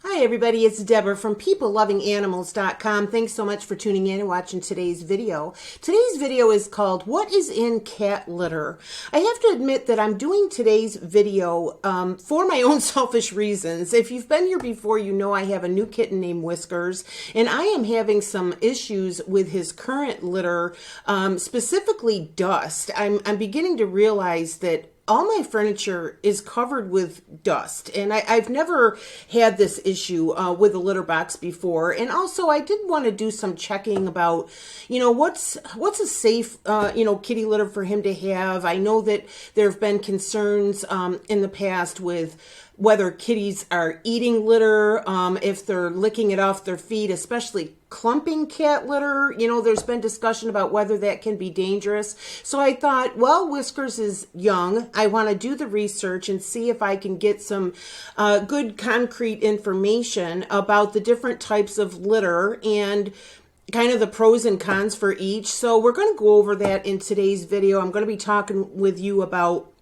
Hi everybody, it's Deborah from PeopleLovingAnimals.com. Thanks so much for tuning in and watching today's video. Today's video is called What is in Cat Litter? I have to admit that I'm doing today's video for my own selfish reasons. If you've been here before, you know I have a new kitten named Whiskers, and I am having some issues with his current litter, specifically dust. I'm beginning to realize that all my furniture is covered with dust, and I've never had this issue with a litter box before. And also, I did want to do some checking about, what's a safe, kitty litter for him to have. I know that there have been concerns in the past with whether kitties are eating litter, if they're licking it off their feet, especially clumping cat litter. There's been discussion about whether that can be dangerous. So I thought, well, Whiskers is young. I want to do the research and see if I can get some good concrete information about the different types of litter and kind of the pros and cons for each. So we're going to go over that in today's video. I'm going to be talking with you about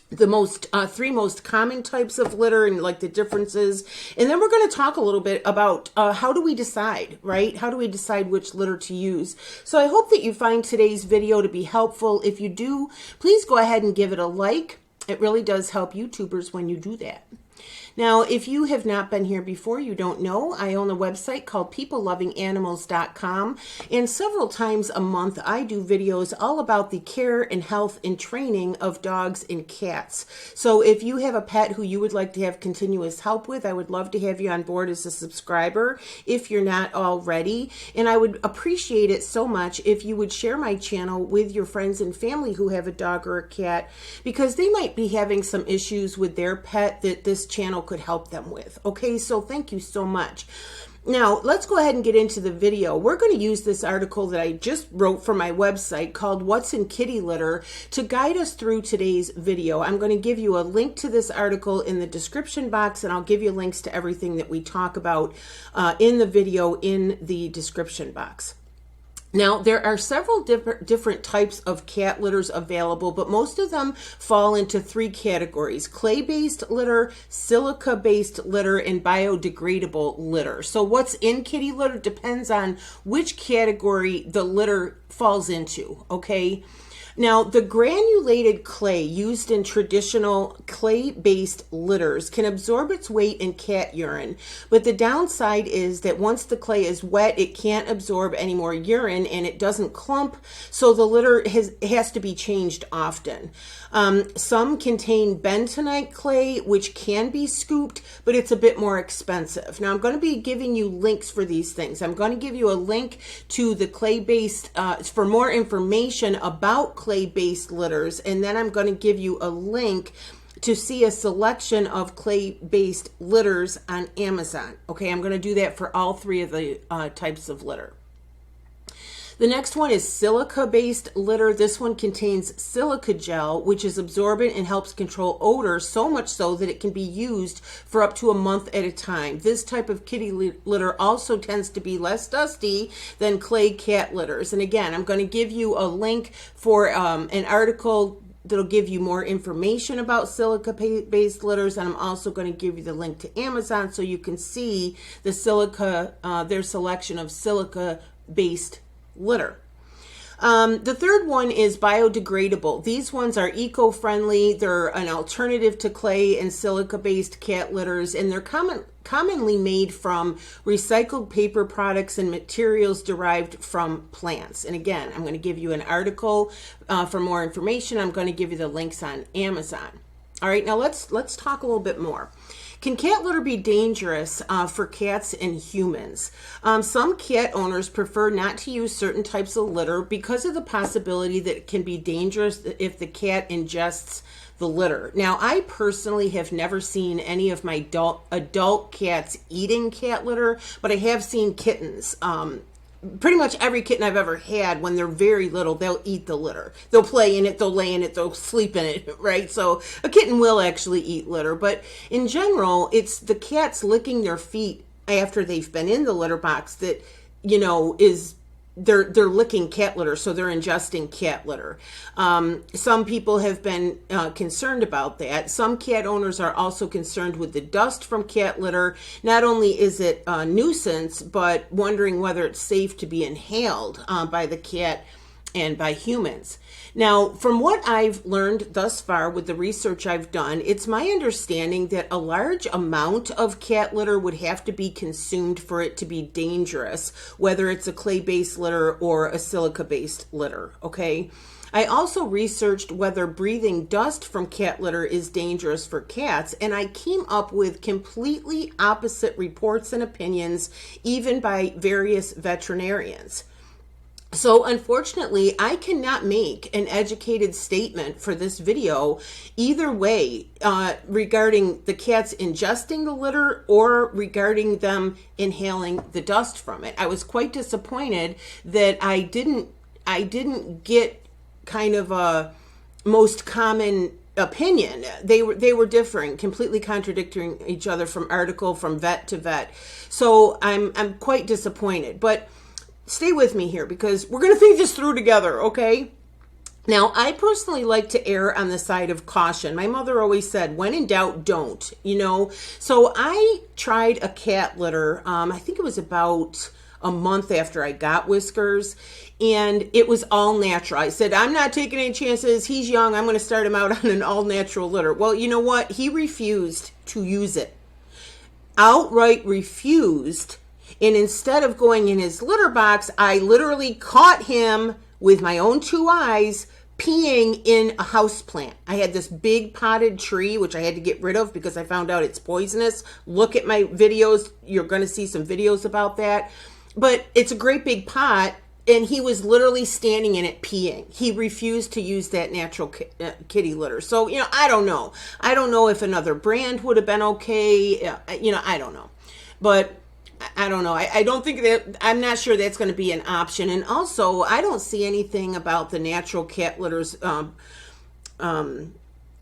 the three most common types of litter and like the differences. And then we're going to talk a little bit about how do we decide, right? How do we decide which litter to use? So I hope that you find today's video to be helpful. If you do, please go ahead and give it a like. It really does help YouTubers when you do that. Now, if you have not been here before, you don't know, I own a website called PeopleLovingAnimals.com, and several times a month I do videos all about the care and health and training of dogs and cats. So if you have a pet who you would like to have continuous help with, I would love to have you on board as a subscriber if you're not already. And I would appreciate it so much if you would share my channel with your friends and family who have a dog or a cat, because they might be having some issues with their pet that this channel could help them with. Okay, so thank you so much. Now, let's go ahead and get into the video. We're going to use this article that I just wrote for my website called What's in Kitty Litter to guide us through today's video. I'm going to give you a link to this article in the description box, and I'll give you links to everything that we talk about in the video in the description box. Now, there are several different types of cat litters available, but most of them fall into three categories: clay-based litter, silica-based litter, and biodegradable litter. So what's in kitty litter depends on which category the litter falls into, okay? Now, the granulated clay used in traditional clay-based litters can absorb its weight in cat urine, but the downside is that once the clay is wet, it can't absorb any more urine and it doesn't clump, so the litter has to be changed often. Some contain bentonite clay, which can be scooped, but it's a bit more expensive. Now, I'm going to be giving you links for these things. I'm going to give you a link to the clay-based, for more information about clay-based litters, and then I'm going to give you a link to see a selection of clay-based litters on Amazon. Okay, I'm going to do that for all three of the types of litter. The next one is silica-based litter. This one contains Silica Gel, which is absorbent and helps control odor, so much so that it can be used for up to a month at a time. This type of kitty litter also tends to be less dusty than clay cat litters. And again, I'm going to give you a link for an article that'll give you more information about silica-based litters, and I'm also going to give you the link to Amazon so you can see the silica, their selection of silica-based litter. The third one is biodegradable. These ones are eco-friendly. They're an alternative to clay and silica-based cat litters, and they're commonly made from recycled paper products and materials derived from plants. And again, I'm going to give you an article for more information. I'm going to give you the links on Amazon. All right, now let's talk a little bit more. Can cat litter be dangerous for cats and humans? Some cat owners prefer not to use certain types of litter because of the possibility that it can be dangerous if the cat ingests the litter. Now, I personally have never seen any of my adult cats eating cat litter, but I have seen kittens. Pretty much every kitten I've ever had, when they're very little, they'll eat the litter. They'll play in it, they'll lay in it, they'll sleep in it, right? So a kitten will actually eat litter, but in general, it's the cats licking their feet after they've been in the litter box that, is they're licking cat litter, so they're ingesting cat litter. Some people have been concerned about that. Some cat owners are also concerned with the dust from cat litter. Not only is it a nuisance, but wondering whether it's safe to be inhaled by the cat and by humans. Now, from what I've learned thus far with the research I've done, it's my understanding that a large amount of cat litter would have to be consumed for it to be dangerous, whether it's a clay-based litter or a silica-based litter, okay? I also researched whether breathing dust from cat litter is dangerous for cats, and I came up with completely opposite reports and opinions, even by various veterinarians. So unfortunately, I cannot make an educated statement for this video either way regarding the cats ingesting the litter or regarding them inhaling the dust from it. I was quite disappointed that I didn't get kind of a most common opinion. They were differing, completely contradicting each other from article, from vet to vet. So I'm quite disappointed, but stay with me here because we're going to think this through together, okay? Now, I personally like to err on the side of caution. My mother always said, when in doubt, don't, you know? So I tried a cat litter, I think it was about a month after I got Whiskers, and it was all natural. I said, I'm not taking any chances. He's young. I'm going to start him out on an all natural litter. Well, you know what? He refused to use it. Outright refused. And instead of going in his litter box, I literally caught him with my own two eyes peeing in a houseplant. I had this big potted tree, which I had to get rid of because I found out it's poisonous. Look at my videos. You're going to see some videos about that. But it's a great big pot, and he was literally standing in it peeing. He refused to use that natural kitty litter. So, you know, I don't know. I don't know if another brand would have been okay. You know, I don't know. But I don't know. I don't think that, I'm not sure that's going to be an option. And also, I don't see anything about the natural cat litters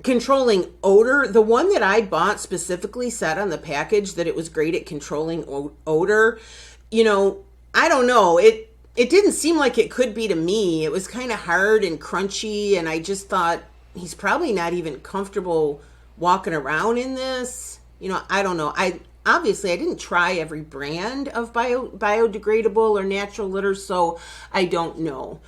controlling odor. The one that I bought specifically said on the package that it was great at controlling odor. You know, I don't know. It didn't seem like it could be to me. It was kind of hard and crunchy, and I just thought he's probably not even comfortable walking around in this. You know, I don't know. Obviously, I didn't try every brand of biodegradable or natural litter, so I don't know.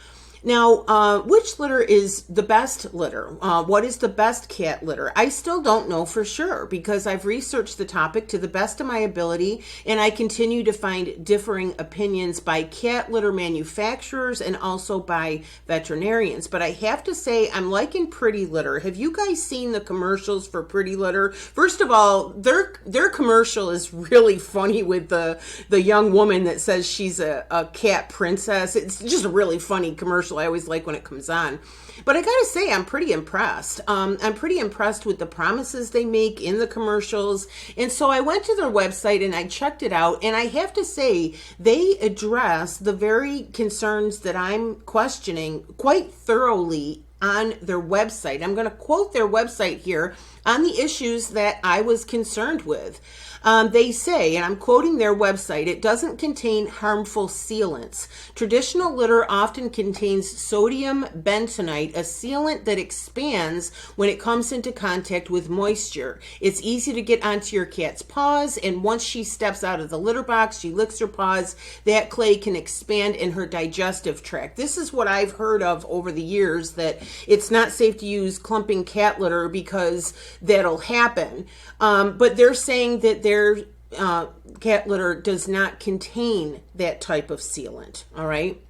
Now, which litter is the best litter? What is the best cat litter? I still don't know for sure because I've researched the topic to the best of my ability, and I continue to find differing opinions by cat litter manufacturers and also by veterinarians. But I have to say, I'm liking PrettyLitter. Have you guys seen the commercials for PrettyLitter? First of all, their commercial is really funny with the young woman that says she's a cat princess. It's just a really funny commercial. I always like when it comes on. But I gotta say, I'm pretty impressed. I'm pretty impressed with the promises they make in the commercials. And so I went to their website and I checked it out. And I have to say, they address the very concerns that I'm questioning quite thoroughly on their website. I'm going to quote their website here on the issues that I was concerned with. They say, and I'm quoting their website, it doesn't contain harmful sealants. Traditional litter often contains sodium bentonite, a sealant that expands when it comes into contact with moisture. It's easy to get onto your cat's paws, and once she steps out of the litter box, she licks her paws, that clay can expand in her digestive tract. This is what I've heard of over the years, that it's not safe to use clumping cat litter because that'll happen. But they're saying that their cat litter does not contain that type of sealant, all right?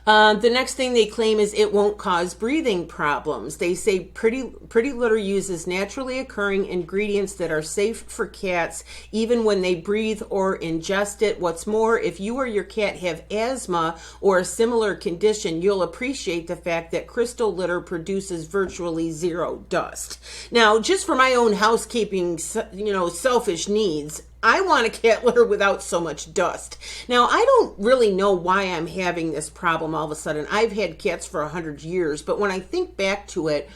The next thing they claim is it won't cause breathing problems. They say PrettyLitter uses naturally occurring ingredients that are safe for cats even when they breathe or ingest it. What's more, if you or your cat have asthma or a similar condition, you'll appreciate the fact that crystal litter produces virtually zero dust. Now, just for my own housekeeping, selfish needs, I want a cat litter without so much dust. Now, I don't really know why I'm having this problem all of a sudden. I've had cats for 100 years, but when I think back to it,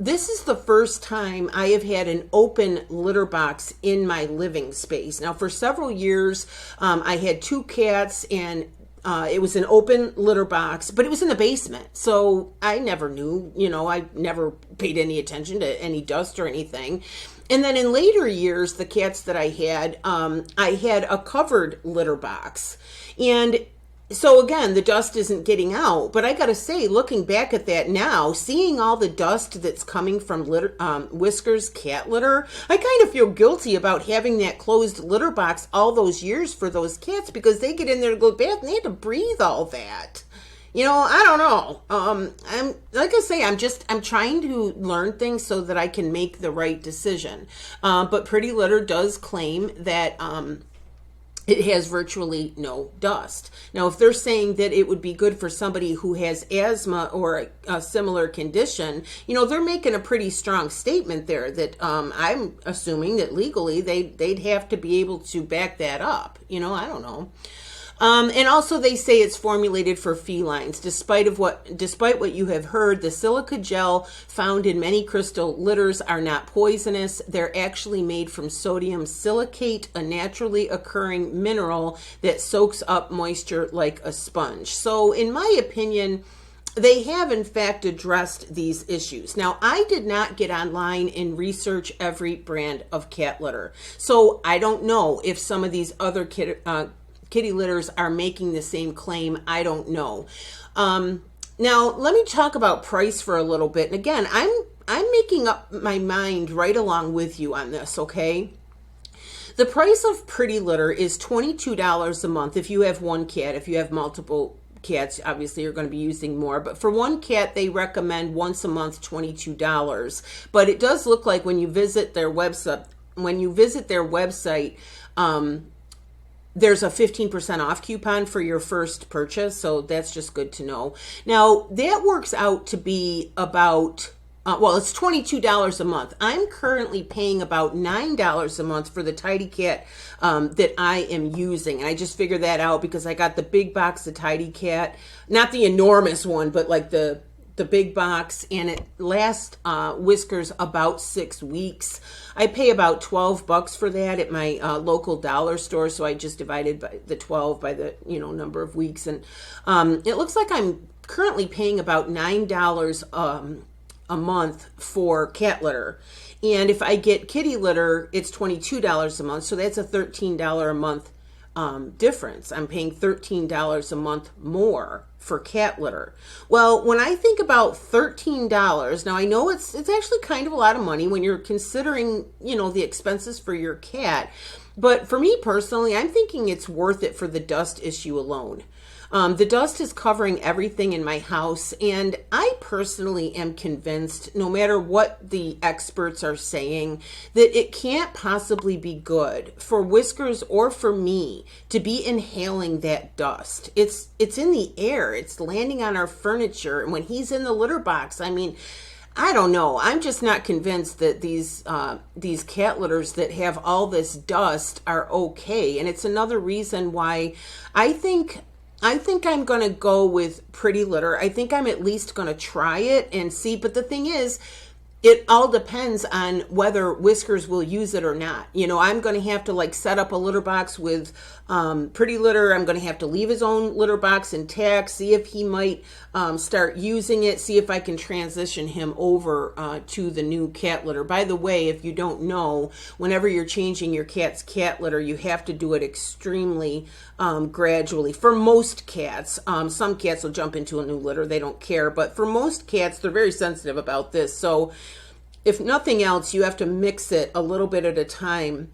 this is the first time I have had an open litter box in my living space. Now, for several years, I had two cats, and It was an open litter box, but it was in the basement. So I never knew, I never paid any attention to any dust or anything. And then in later years, the cats that I had a covered litter box. And so again, the dust isn't getting out, but I gotta say, looking back at that now, seeing all the dust that's coming from Whiskers cat litter, I kind of feel guilty about having that closed litter box all those years for those cats, because they get in there to go to the bath and they have to breathe all that. I don't know. I'm like I say, I'm trying to learn things so that I can make the right decision. But PrettyLitter does claim that it has virtually no dust. Now, if they're saying that it would be good for somebody who has asthma or a similar condition, they're making a pretty strong statement there that I'm assuming that legally they'd have to be able to back that up. I don't know. And also they say it's formulated for felines. Despite what you have heard, the Silica Gel found in many crystal litters are not poisonous. They're actually made from sodium silicate, a naturally occurring mineral that soaks up moisture like a sponge. So in my opinion, they have in fact addressed these issues. Now, I did not get online and research every brand of cat litter. So I don't know if some of these other kitty litters are making the same claim. I don't know. Now, let me talk about price for a little bit. And again, I'm making up my mind right along with you on this, okay? The price of PrettyLitter is $22 a month if you have one cat. If you have multiple cats, obviously you're going to be using more. But for one cat, they recommend once a month $22. But it does look like when you visit their website, there's a 15% off coupon for your first purchase, so that's just good to know. Now, that works out to be about, it's $22 a month. I'm currently paying about $9 a month for the Tidy Cat that I am using. And I just figured that out because I got the big box of Tidy Cat, not the enormous one, but like the big box, and it lasts Whiskers about 6 weeks. I pay about $12 for that at my local dollar store, so I just divided by the 12 by the number of weeks, and it looks like I'm currently paying about $9 a month for cat litter. And if I get kitty litter, it's $22 a month, so that's a $13 a month difference. I'm paying $13 a month more for cat litter. Well, when I think about $13, now I know it's actually kind of a lot of money when you're considering, the expenses for your cat. But for me personally, I'm thinking it's worth it for the dust issue alone. The dust is covering everything in my house, and I personally am convinced, no matter what the experts are saying, that it can't possibly be good for Whiskers or for me to be inhaling that dust. It's in the air. It's landing on our furniture. And when he's in the litter box, I don't know. I'm just not convinced that these cat litters that have all this dust are okay. And it's another reason why I think I'm going to go with PrettyLitter. I think I'm at least going to try it and see. But the thing is, it all depends on whether Whiskers will use it or not. I'm going to have to set up a litter box with PrettyLitter. I'm going to have to leave his own litter box intact, see if he might start using it, see if I can transition him over to the new cat litter. By the way, if you don't know, whenever you're changing your cat's cat litter, you have to do it extremely gradually. For most cats, some cats will jump into a new litter. They don't care. But for most cats, they're very sensitive about this. So if nothing else, you have to mix it a little bit at a time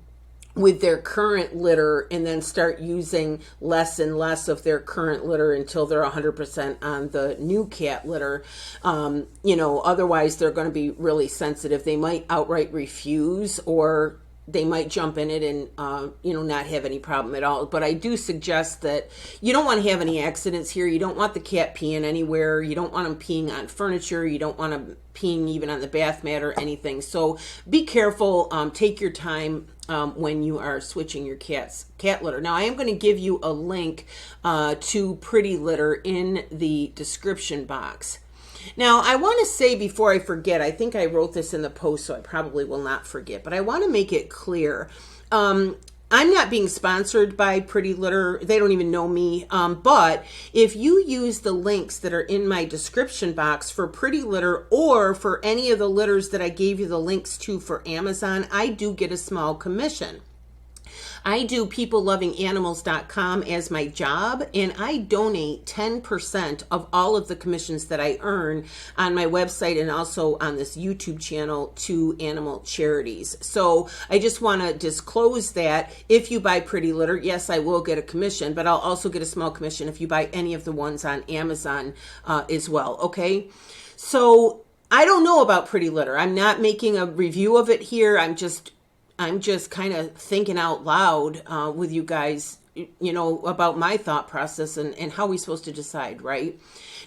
with their current litter and then start using less and less of their current litter until they're 100% on the new cat litter. Otherwise they're going to be really sensitive. They might outright refuse, or they might jump in it and, not have any problem at all. But I do suggest that you don't want to have any accidents here. You don't want the cat peeing anywhere. You don't want them peeing on furniture. You don't want them peeing even on the bath mat or anything. So be careful. Take your time when you are switching your cat's cat litter. Now, I am going to give you a link to PrettyLitter in the description box. Now, I want to say before I forget, I think I wrote this in the post, so I probably will not forget, but I want to make it clear. I'm not being sponsored by PrettyLitter. They don't even know me. But if you use the links that are in my description box for PrettyLitter or for any of the litters that I gave you the links to for Amazon, I do get a small commission. I do PeopleLovingAnimals.com as my job, and I donate 10% of all of the commissions that I earn on my website and also on this YouTube channel to animal charities. So I just want to disclose that if you buy PrettyLitter, yes, I will get a commission, but I'll also get a small commission if you buy any of the ones on Amazon as well, okay? So I don't know about PrettyLitter. I'm not making a review of it here. I'm just kind of thinking out loud with you guys, you know, about my thought process and how we're supposed to decide, right?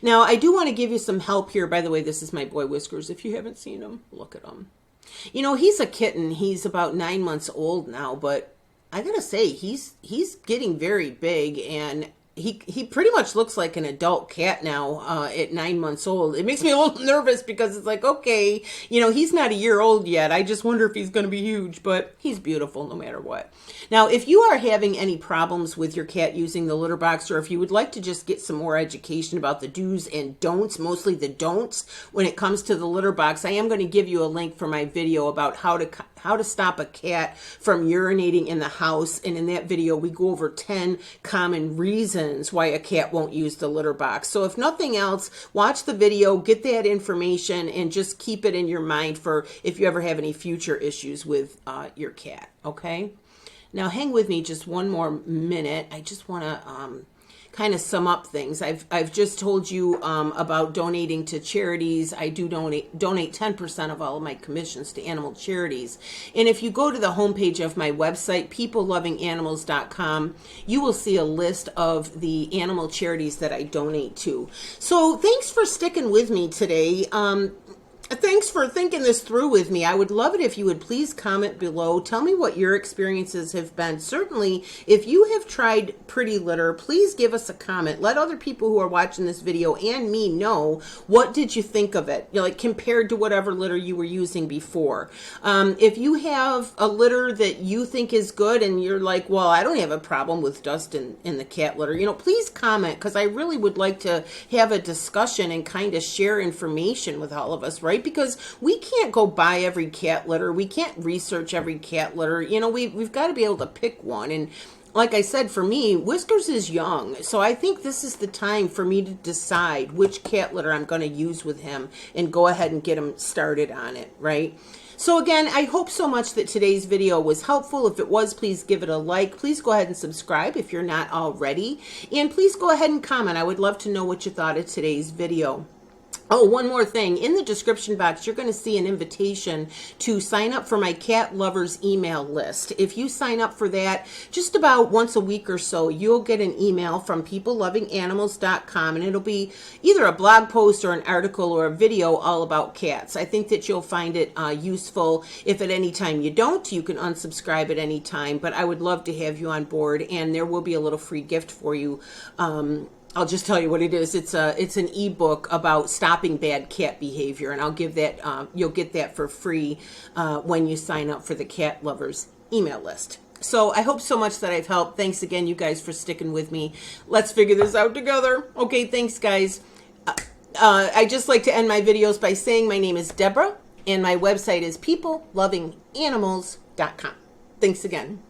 Now, I do want to give you some help here. By the way, this is my boy Whiskers. If you haven't seen him, look at him. You know, he's a kitten. He's about 9 months old now, but I gotta say, he's getting very big, and he pretty much looks like an adult cat now at 9 months old. It makes me a little nervous because it's like, okay, you know, he's not a year old yet. I just wonder if he's going to be huge, but he's beautiful no matter what. Now, if you are having any problems with your cat using the litter box, or if you would like to just get some more education about the do's and don'ts, mostly the don'ts when it comes to the litter box, I am going to give you a link for my video about how to stop a cat from urinating in the house. And in that video, we go over 10 common reasons why a cat won't use the litter box. So if nothing else, watch the video, get that information, and just keep it in your mind for if you ever have any future issues with your cat, okay? Now hang with me just one more minute. I just want to kind of sum up things. I've just told you about donating to charities. I do donate 10% of all of my commissions to animal charities. And if you go to the homepage of my website, PeopleLovingAnimals.com, you will see a list of the animal charities that I donate to. So thanks for sticking with me today. Thanks for thinking this through with me. I would love it if you would please comment below. Tell me what your experiences have been. Certainly, if you have tried PrettyLitter, please give us a comment. Let other people who are watching this video and me know, what did you think of it? You know, like compared to whatever litter you were using before. If you have a litter that you think is good and you're like, well, I don't have a problem with dust in the cat litter, you know, please comment, because I really would like to have a discussion and kind of share information with all of us, right? Because we can't go buy every cat litter. We can't research every cat litter. You know, we've got to be able to pick one. And like I said, for me, Whiskers is young. So I think this is the time for me to decide which cat litter I'm going to use with him and go ahead and get him started on it, right? So again, I hope so much that today's video was helpful. If it was, please give it a like. Please go ahead and subscribe if you're not already. And please go ahead and comment. I would love to know what you thought of today's video. Oh, one more thing. In the description box, you're going to see an invitation to sign up for my cat lovers email list. If you sign up for that, just about once a week or so, you'll get an email from PeopleLovingAnimals.com, and it'll be either a blog post or an article or a video all about cats. I think that you'll find it useful. If at any time you don't, you can unsubscribe at any time, but I would love to have you on board, and there will be a little free gift for you. I'll just tell you what it is. It's an ebook about stopping bad cat behavior, and I'll give that. You'll get that for free when you sign up for the Cat Lovers email list. So I hope so much that I've helped. Thanks again, you guys, for sticking with me. Let's figure this out together. Okay, thanks, guys. I just like to end my videos by saying my name is Deborah, and my website is PeopleLovingAnimals.com. Thanks again.